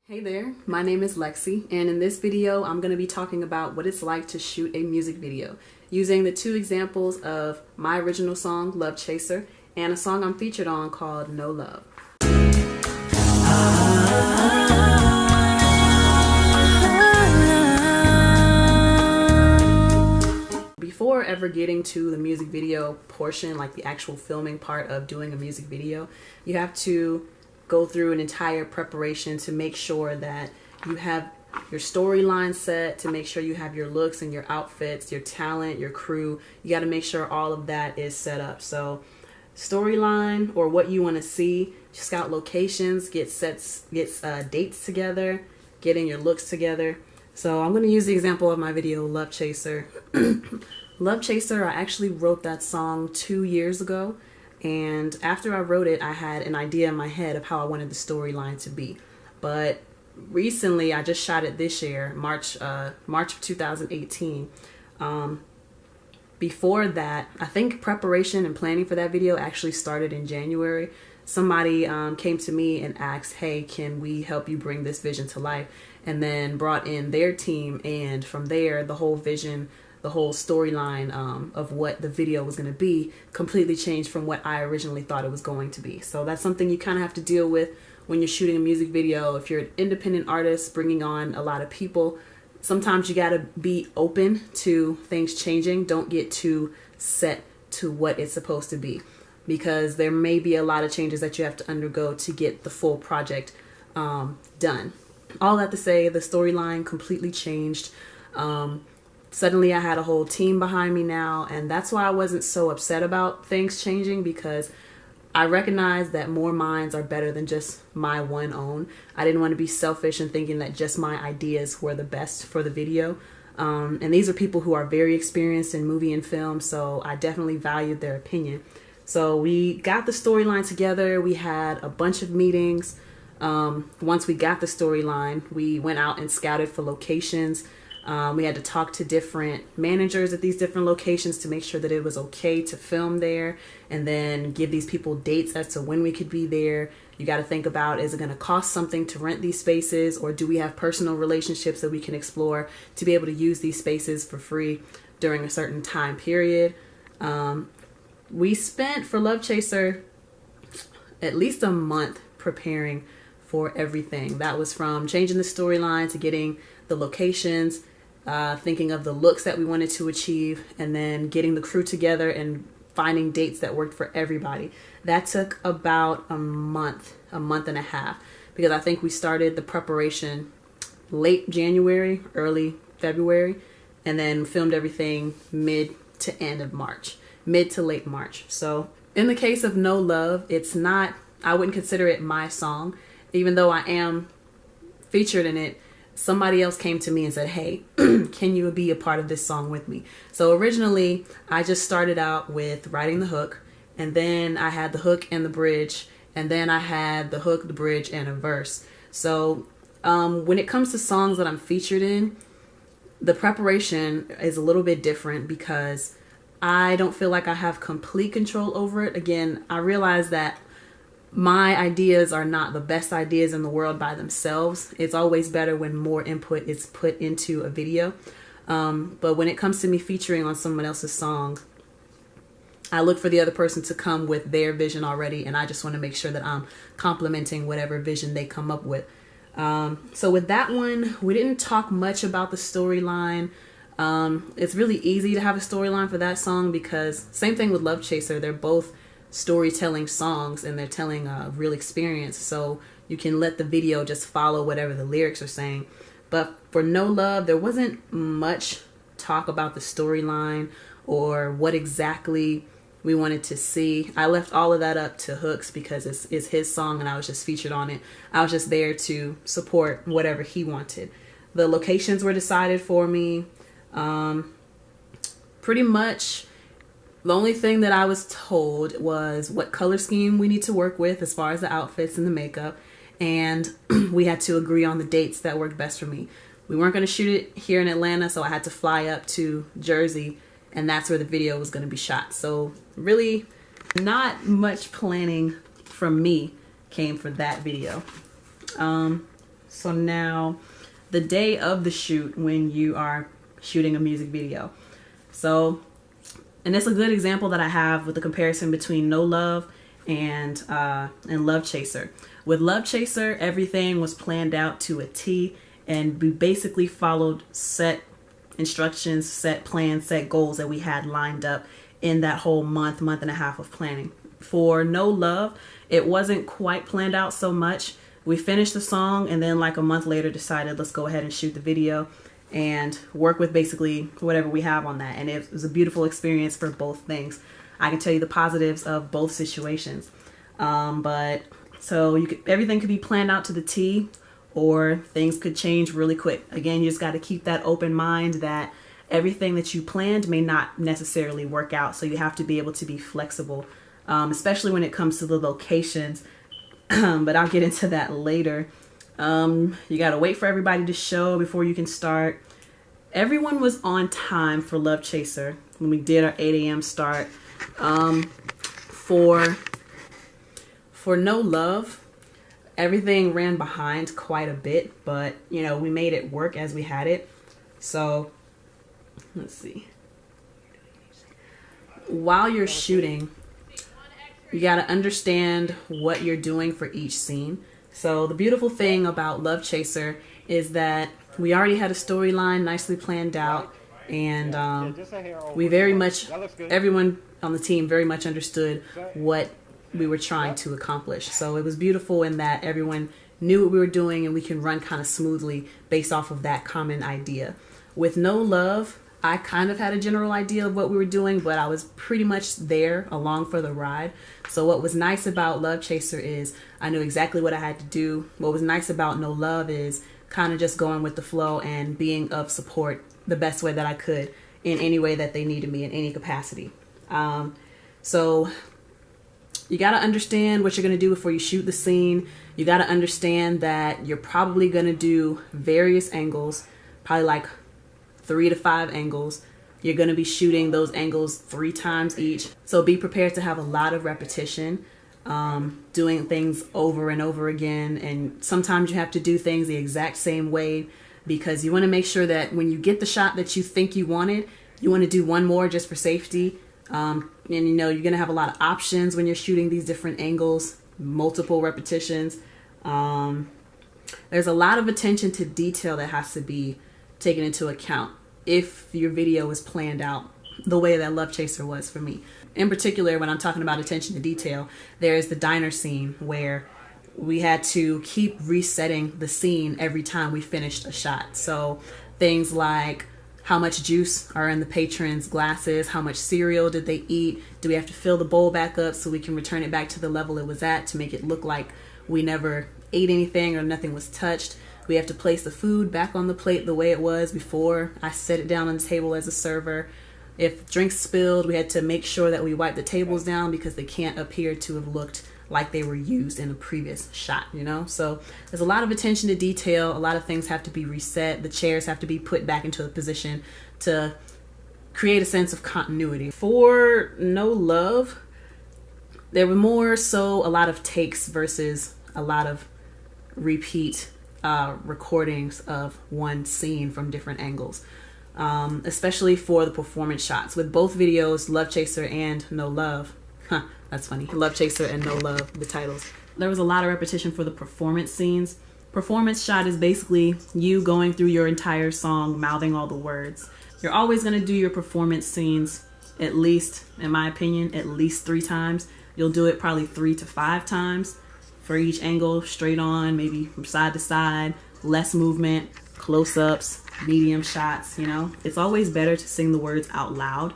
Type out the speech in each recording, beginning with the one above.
Hey there, my name is LexC, and in this video I'm going to be talking about what it's like to shoot a music video using the two examples of my original song, Love Chaser, and a song I'm featured on called No Love. Before ever getting to the music video portion, like the actual filming part of doing a music video, you have to go through an entire preparation to make sure that you have your storyline set, to make sure you have your looks and your outfits, your talent, your crew. You got to make sure all of that is set up. So storyline, or what you want to see, scout locations, get dates together, getting your looks together. So I'm going to use the example of my video, Love Chaser. Love Chaser, I actually wrote that song 2 years ago. And after I wrote it, I had an idea in my head of how I wanted the storyline to be. But recently, I just shot it this year, March of 2018. Before that, I think preparation and planning for that video actually started in January. Somebody came to me and asked, hey, can we help you bring this vision to life? And then brought in their team, and from there, the whole vision, the whole storyline of what the video was going to be completely changed from what I originally thought it was going to be. So that's something you kind of have to deal with when you're shooting a music video. If you're an independent artist bringing on a lot of people, sometimes you got to be open to things changing. Don't get too set to what it's supposed to be, because there may be a lot of changes that you have to undergo to get the full project done. All that to say, the storyline completely changed. Suddenly I had a whole team behind me now, and that's why I wasn't so upset about things changing, because I recognized that more minds are better than just my one own. I didn't want to be selfish and thinking that just my ideas were the best for the video. And these are people who are very experienced in movie and film, so I definitely valued their opinion. So we got the storyline together. We had a bunch of meetings. Once we got the storyline, we went out and scouted for locations. We had to talk to different managers at these different locations to make sure that it was okay to film there, and then give these people dates as to when we could be there. You got to think about, is it going to cost something to rent these spaces, or do we have personal relationships that we can explore to be able to use these spaces for free during a certain time period? We spent, for Love Chaser, at least a month preparing for everything. That was from changing the storyline to getting the locations, thinking of the looks that we wanted to achieve, and then getting the crew together and finding dates that worked for everybody. That took about a month and a half, because I think we started the preparation late January, early February, and then filmed everything mid to late March. So in the case of No Love, it's not, I wouldn't consider it my song, even though I am featured in it. Somebody else came to me and said, hey, can you be a part of this song with me? So originally, I just started out with writing the hook, and then I had the hook and the bridge, and then I had the hook, the bridge, and a verse. So when it comes to songs that I'm featured in, the preparation is a little bit different, because I don't feel like I have complete control over it. Again, I realize that my ideas are not the best ideas in the world by themselves. It's always better when more input is put into a video. But when it comes to me featuring on someone else's song, I look for the other person to come with their vision already, and I just want to make sure that I'm complementing whatever vision they come up with. So with that one, we didn't talk much about the storyline. It's really easy to have a storyline for that song, because same thing with Love Chaser. They're both storytelling songs, and they're telling a real experience, so you can let the video just follow whatever the lyrics are saying. But for No Love, there wasn't much talk about the storyline or what exactly we wanted to see. I left all of that up to Hooks, because it's his song and I was just featured on it. I was just there to support whatever he wanted. The locations were decided for me. Pretty much the only thing that I was told was what color scheme we need to work with as far as the outfits and the makeup, and we had to agree on the dates that worked best for me. We weren't going to shoot it here in Atlanta, so I had to fly up to Jersey, and that's where the video was going to be shot. So really not much planning from me came for that video. So now, the day of the shoot when you are shooting a music video. So, and it's a good example that I have with the comparison between No Love and Love Chaser. With Love Chaser, everything was planned out to a T, and we basically followed set instructions, set plans, set goals that we had lined up in that whole month and a half of planning. For No Love, it wasn't quite planned out so much. We finished the song and then like a month later decided let's go ahead and shoot the video and work with basically whatever we have on that. And it was a beautiful experience for both things. I can tell you the positives of both situations. But so everything could be planned out to the T, or things could change really quick. Again, you just got to keep that open mind that everything that you planned may not necessarily work out. So you have to be able to be flexible, especially when it comes to the locations. But I'll get into that later. You got to wait for everybody to show before you can start. Everyone was on time for Love Chaser when we did our 8 a.m. start. For No Love, everything ran behind quite a bit, but you know, we made it work as we had it. So let's see. While you're shooting, you got to understand what you're doing for each scene. So the beautiful thing about Love Chaser is that we already had a storyline nicely planned out, and everyone on the team very much understood what we were trying to accomplish. So it was beautiful in that everyone knew what we were doing and we can run kind of smoothly based off of that common idea. With No Love, I kind of had a general idea of what we were doing, but I was pretty much there along for the ride. So what was nice about Love Chaser is I knew exactly what I had to do. What was nice about No Love is kind of just going with the flow and being of support the best way that I could in any way that they needed me in any capacity. So you got to understand what you're going to do before you shoot the scene. You got to understand that you're probably going to do various angles, probably like 3 to 5 angles. You're going to be shooting those angles 3 times each. So be prepared to have a lot of repetition, doing things over and over again. And sometimes you have to do things the exact same way because you want to make sure that when you get the shot that you think you wanted, you want to do one more just for safety. And you know, you're going to have a lot of options when you're shooting these different angles, multiple repetitions. There's a lot of attention to detail that has to be taken into account if your video is planned out the way that Love Chaser was for me. In particular, when I'm talking about attention to detail, there's the diner scene where we had to keep resetting the scene every time we finished a shot. So things like how much juice are in the patrons' glasses, how much cereal did they eat, do we have to fill the bowl back up so we can return it back to the level it was at to make it look like we never ate anything or nothing was touched. We have to place the food back on the plate the way it was before I set it down on the table as a server. If drinks spilled, we had to make sure that we wiped the tables down because they can't appear to have looked like they were used in a previous shot, you know? So there's a lot of attention to detail. A lot of things have to be reset. The chairs have to be put back into a position to create a sense of continuity. For No Love, there were more so a lot of takes versus a lot of repeat recordings of one scene from different angles, especially for the performance shots. With both videos, Love Chaser and No Love, that's funny, Love Chaser and No Love, the titles, there was a lot of repetition for the performance scenes. Performance shot is basically you going through your entire song, mouthing all the words. You're always going to do your performance scenes at least, in my opinion, at least 3 times. You'll do it probably 3 to 5 times for each angle, straight on, maybe from side to side, less movement, close-ups, medium shots, you know. It's always better to sing the words out loud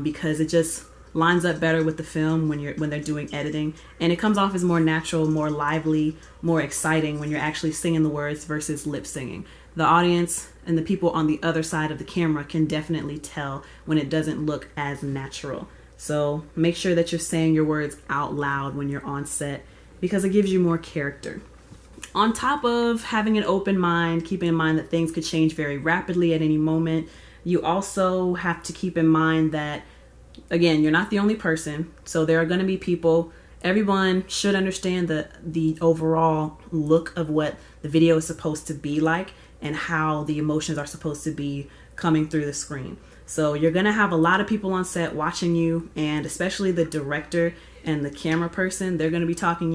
because it just lines up better with the film when they're doing editing, and it comes off as more natural, more lively, more exciting when you're actually singing the words versus lip singing. The audience and the people on the other side of the camera can definitely tell when it doesn't look as natural. So make sure that you're saying your words out loud when you're on set because it gives you more character. On top of having an open mind, keeping in mind that things could change very rapidly at any moment, you also have to keep in mind that, again, you're not the only person. So there are going to be people everyone should understand the overall look of what the video is supposed to be like and how the emotions are supposed to be coming through the screen. So you're going to have a lot of people on set watching you, and especially the director and the camera person. They're going to be talking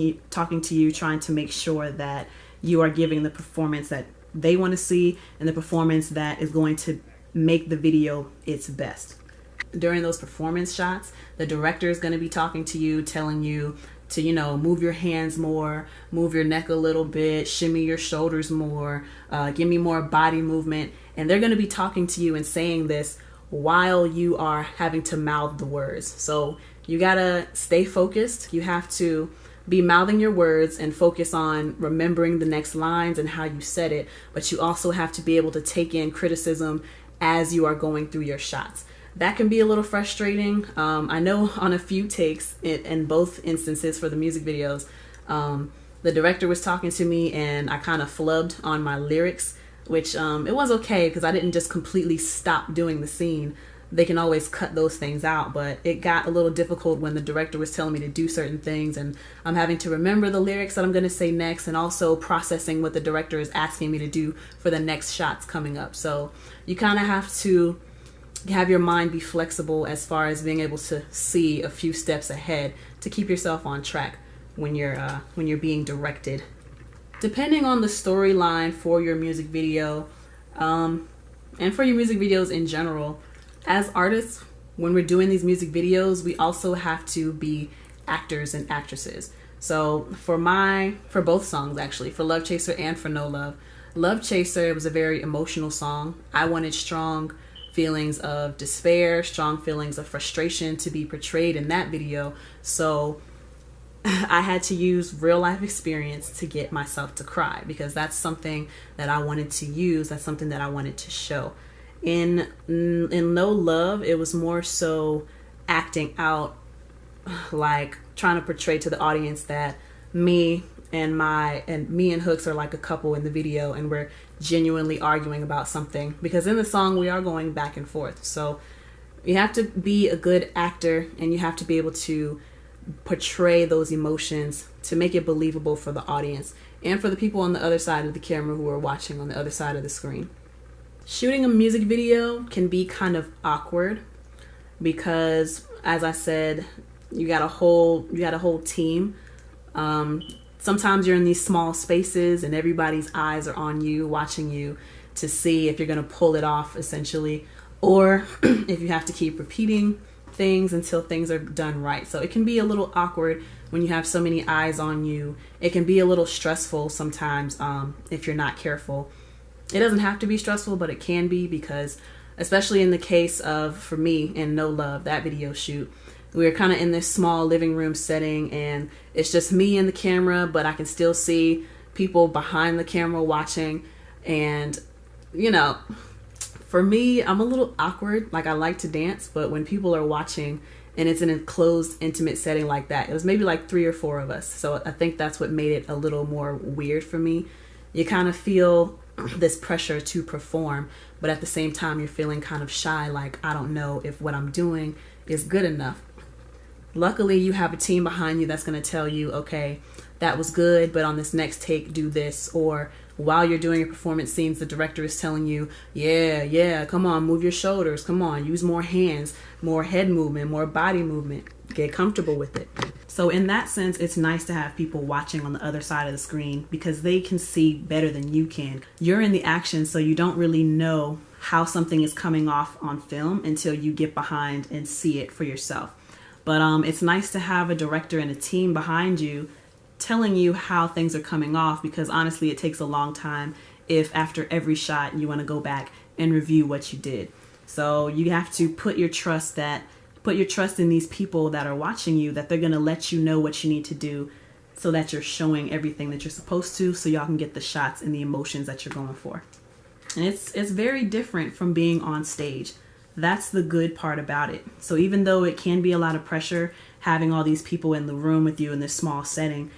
to you, trying to make sure that you are giving the performance that they want to see and the performance that is going to make the video its best. During those performance shots, the director is going to be talking to you, telling you to, you know, move your hands more, move your neck a little bit, shimmy your shoulders more, give me more body movement. And they're going to be talking to you and saying this while you are having to mouth the words. So you got to stay focused. You have to be mouthing your words and focus on remembering the next lines and how you said it. But you also have to be able to take in criticism as you are going through your shots. That can be a little frustrating. I know on a few takes in both instances for the music videos, the director was talking to me and I kind of flubbed on my lyrics, which it was okay because I didn't just completely stop doing the scene. They can always cut those things out, but it got a little difficult when the director was telling me to do certain things and I'm having to remember the lyrics that I'm going to say next and also processing what the director is asking me to do for the next shots coming up. So you kind of have to have your mind be flexible as far as being able to see a few steps ahead to keep yourself on track when you're being directed. Depending on the storyline for your music video, and for your music videos in general, as artists, when we're doing these music videos, we also have to be actors and actresses. So for both songs actually, for Love Chaser and for No Love, Love Chaser was a very emotional song. I wanted strong feelings of despair, strong feelings of frustration to be portrayed in that video. So I had to use real life experience to get myself to cry because that's something that I wanted to use. That's something that I wanted to show. In No Love, it was more so acting out, like trying to portray to the audience that me and Hooks are like a couple in the video and we're genuinely arguing about something, because in the song we are going back and forth. So you have to be a good actor and you have to be able to portray those emotions to make it believable for the audience and for the people on the other side of the camera who are watching on the other side of the screen. Shooting a music video can be kind of awkward because, as I said, you got a whole team. Sometimes you're in these small spaces and everybody's eyes are on you, watching you to see if you're going to pull it off, essentially, or if you have to keep repeating things until things are done right. So it can be a little awkward when you have so many eyes on you. It can be a little stressful sometimes if you're not careful. It doesn't have to be stressful, but it can be, because especially in the case of, for me, in No Love, that video shoot, we were kind of in this small living room setting and it's just me and the camera, but I can still see people behind the camera watching. And, you know, for me, I'm a little awkward. Like, I like to dance, but when people are watching and it's an enclosed, intimate setting like that, it was maybe like 3 or 4 of us. So I think that's what made it a little more weird for me. You kind of feel this pressure to perform, but at the same time, you're feeling kind of shy. Like, I don't know if what I'm doing is good enough. Luckily, you have a team behind you that's going to tell you, okay, that was good, but on this next take, do this. Or while you're doing your performance scenes, the director is telling you, yeah, come on, move your shoulders. Come on, use more hands, more head movement, more body movement. Get comfortable with it. So in that sense, it's nice to have people watching on the other side of the screen because they can see better than you can. You're in the action, so you don't really know how something is coming off on film until you get behind and see it for yourself. But it's nice to have a director and a team behind you telling you how things are coming off, because honestly, it takes a long time if after every shot you want to go back and review what you did. So you have to put your trust in these people that are watching you, that they're going to let you know what you need to do so that you're showing everything that you're supposed to, so y'all can get the shots and the emotions that you're going for. And it's very different from being on stage. That's the good part about it. So even though it can be a lot of pressure having all these people in the room with you in this small setting,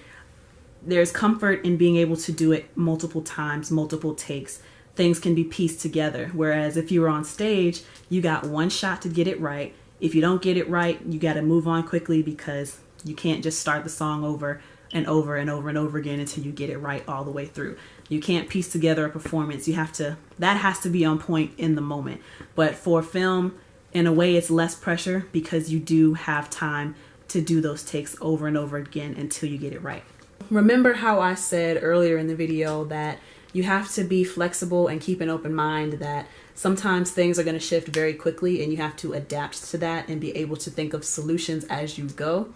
there's comfort in being able to do it multiple times, multiple takes. Things can be pieced together. Whereas if you were on stage, you got one shot to get it right. If you don't get it right, you got to move on quickly because You can't just start the song over and over and over and over again until you get it right all the way through. You can't piece together a performance. That has to be on point in the moment. But for film, in a way, it's less pressure because you do have time to do those takes over and over again until you get it right. Remember how I said earlier in the video that you have to be flexible and keep an open mind, that sometimes things are going to shift very quickly and you have to adapt to that and be able to think of solutions as you go.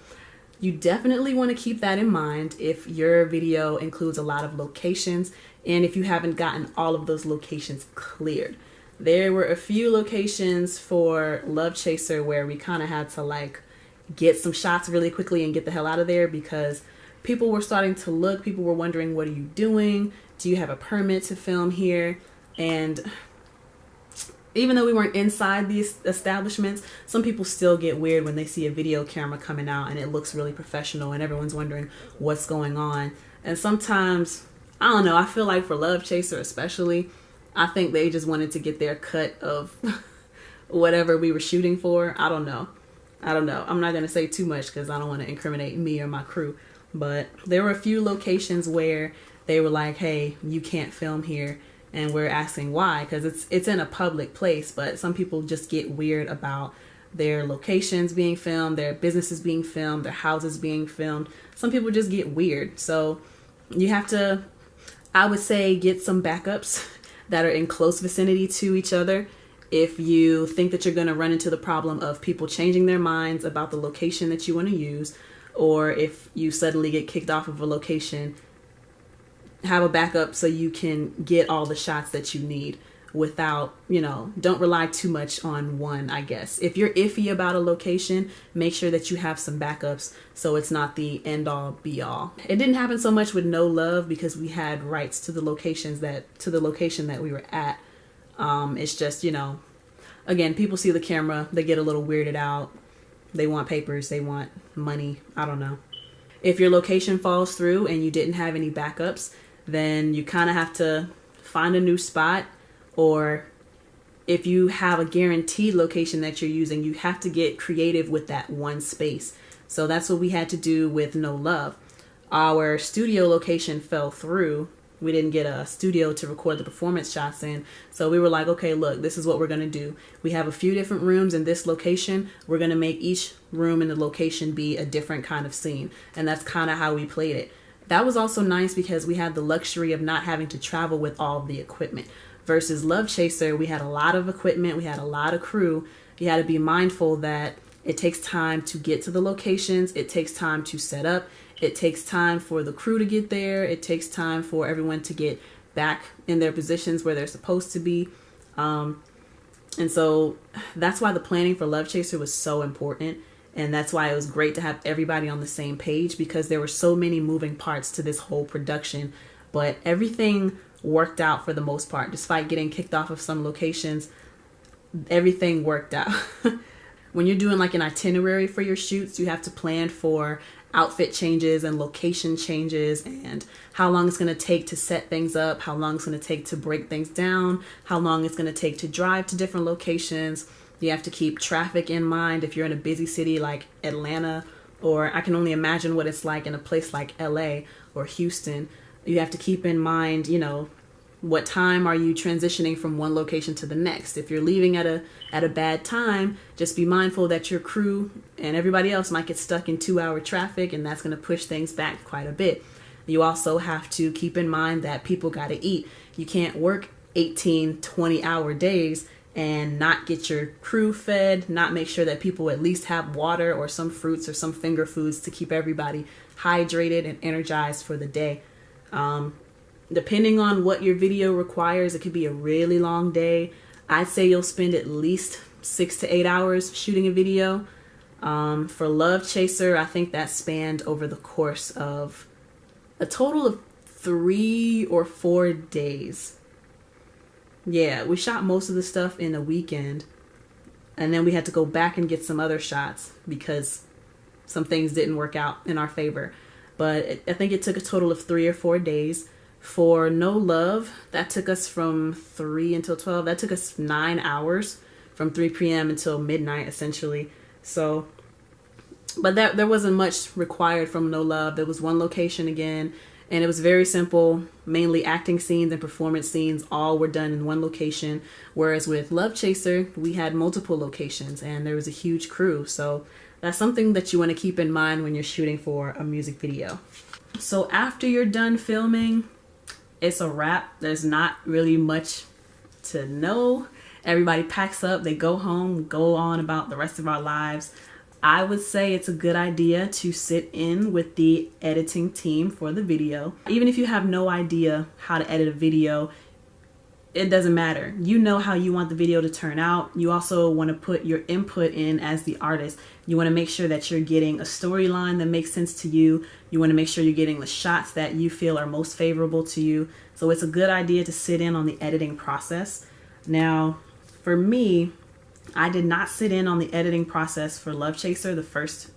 You definitely want to keep that in mind if your video includes a lot of locations and if you haven't gotten all of those locations cleared. There were a few locations for Love Chaser where we kind of had to like get some shots really quickly and get the hell out of there because people were starting to look. People were wondering, what are you doing? Do you have a permit to film here? And even though we weren't inside these establishments, some people still get weird when they see a video camera coming out and it looks really professional and everyone's wondering what's going on. And sometimes, I don't know, I feel like for Love Chaser especially, I think they just wanted to get their cut of whatever we were shooting for. I don't know. I'm not going to say too much because I don't want to incriminate me or my crew. But there were a few locations where they were like, hey, you can't film here. And we're asking why, because it's in a public place, but some people just get weird about their locations being filmed, their businesses being filmed, their houses being filmed. Some people just get weird. So you have to, I would say, get some backups that are in close vicinity to each other. If you think that you're going to run into the problem of people changing their minds about the location that you want to use, or if you suddenly get kicked off of a location, have a backup so you can get all the shots that you need without, don't rely too much on one, I guess. If you're iffy about a location, make sure that you have some backups so it's not the end all be all. It didn't happen so much with No Love because we had rights to the location that we were at. It's just, again, people see the camera, they get a little weirded out. They want papers, they want money. I don't know. If your location falls through and you didn't have any backups, then you kind of have to find a new spot, or if you have a guaranteed location that you're using, you have to get creative with that one space. So that's what we had to do with No Love. Our studio location fell through. We didn't get a studio to record the performance shots in. So we were like, okay, look, this is what we're going to do. We have a few different rooms in this location. We're going to make each room in the location be a different kind of scene. And that's kind of how we played it. That was also nice because we had the luxury of not having to travel with all of the equipment. Versus Love Chaser, we had a lot of equipment. We had a lot of crew. You had to be mindful that it takes time to get to the locations. It takes time to set up. It takes time for the crew to get there. It takes time for everyone to get back in their positions where they're supposed to be. And so that's why the planning for Love Chaser was so important. And that's why it was great to have everybody on the same page, because there were so many moving parts to this whole production. But everything worked out for the most part. Despite getting kicked off of some locations, everything worked out. When you're doing like an itinerary for your shoots, you have to plan for outfit changes and location changes and how long it's going to take to set things up, how long it's going to take to break things down, how long it's going to take to drive to different locations. You have to keep traffic in mind if you're in a busy city like Atlanta, or I can only imagine what it's like in a place like LA or Houston. You have to keep in mind, what time are you transitioning from one location to the next? If you're leaving at a bad time, just be mindful that your crew and everybody else might get stuck in 2-hour traffic, and that's going to push things back quite a bit. You also have to keep in mind that people got to eat. You can't work 18, 20-hour days and not get your crew fed, not make sure that people at least have water or some fruits or some finger foods to keep everybody hydrated and energized for the day. Depending on what your video requires, it could be a really long day. I'd say you'll spend at least 6 to 8 hours shooting a video. For Love Chaser, I think that spanned over the course of a total of 3 or 4 days. Yeah, we shot most of the stuff in a weekend, and then we had to go back and get some other shots because some things didn't work out in our favor. But I think it took a total of 3 or 4 days. For No Love, that took us from 3 until 12. That took us 9 hours from 3 p.m. until midnight, essentially. So But there wasn't much required from No Love. There was one location again, and it was very simple. Mainly acting scenes and performance scenes all were done in one location. Whereas with Love Chaser, we had multiple locations and there was a huge crew. So that's something that you want to keep in mind when you're shooting for a music video. So after you're done filming, it's a wrap. There's not really much to know. Everybody packs up, they go home, go on about the rest of our lives. I would say it's a good idea to sit in with the editing team for the video. Even if you have no idea how to edit a video, it doesn't matter. You know how you want the video to turn out. You also want to put your input in as the artist. You want to make sure that you're getting a storyline that makes sense to you. You want to make sure you're getting the shots that you feel are most favorable to you. So it's a good idea to sit in on the editing process. Now, for me, I did not sit in on the editing process for Love Chaser, the first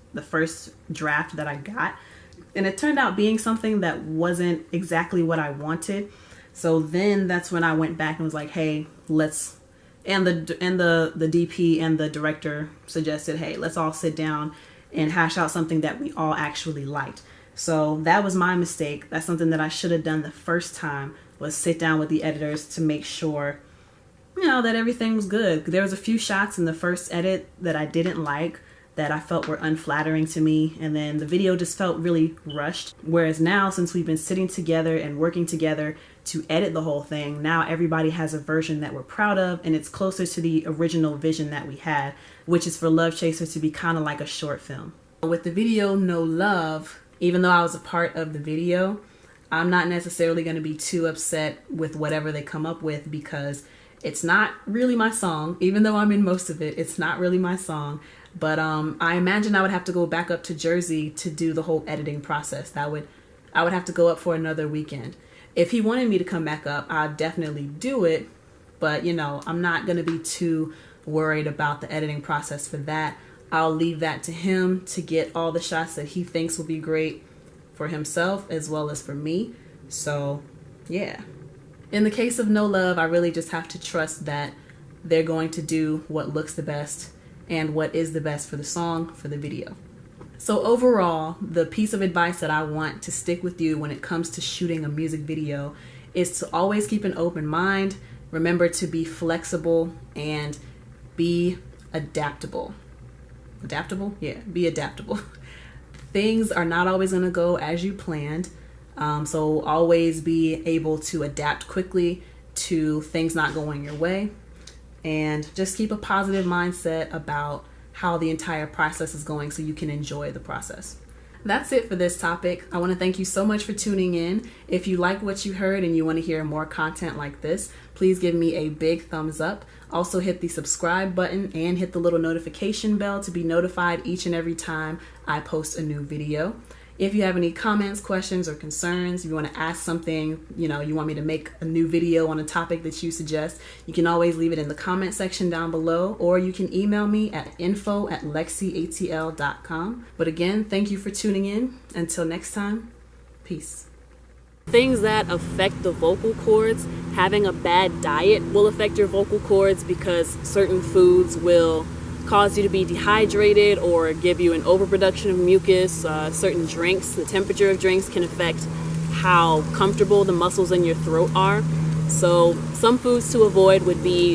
draft that I got. And it turned out being something that wasn't exactly what I wanted. So then that's when I went back and was like, hey, let's, and the DP and the director suggested, hey, let's all sit down and hash out something that we all actually liked. So that was my mistake. That's something that I should have done the first time, was sit down with the editors to make sure, you know, that everything was good. There was a few shots in the first edit that I didn't like, that I felt were unflattering to me, and then the video just felt really rushed. Whereas now, since we've been sitting together and working together to edit the whole thing, now everybody has a version that we're proud of, and it's closer to the original vision that we had, which is for Love Chaser to be kind of like a short film. With the video No Love, even though I was a part of the video, I'm not necessarily going to be too upset with whatever they come up with, because it's not really my song. Even though I'm in most of it, it's not really my song. But I imagine I would have to go back up to Jersey to do the whole editing process. I would have to go up for another weekend. If he wanted me to come back up, I'd definitely do it. But, you know, I'm not going to be too worried about the editing process for that. I'll leave that to him to get all the shots that he thinks will be great for himself as well as for me. So, yeah. In the case of No Love, I really just have to trust that they're going to do what looks the best and what is the best for the song, for the video. So overall, the piece of advice that I want to stick with you when it comes to shooting a music video is to always keep an open mind. Remember to be flexible and be adaptable. Adaptable? Yeah, be adaptable. Things are not always going to go as you planned. So always be able to adapt quickly to things not going your way, and just keep a positive mindset about how the entire process is going so you can enjoy the process. That's it for this topic. I want to thank you so much for tuning in. If you like what you heard and you want to hear more content like this, please give me a big thumbs up. Also hit the subscribe button and hit the little notification bell to be notified each and every time I post a new video. If you have any comments, questions, or concerns, if you want to ask something, you know, you want me to make a new video on a topic that you suggest, you can always leave it in the comment section down below, or you can email me at info@lexcatl.com. But again, thank you for tuning in. Until next time, peace. Things that affect the vocal cords, having a bad diet will affect your vocal cords, because certain foods will cause you to be dehydrated or give you an overproduction of mucus. Certain drinks, the temperature of drinks can affect how comfortable the muscles in your throat are. So some foods to avoid would be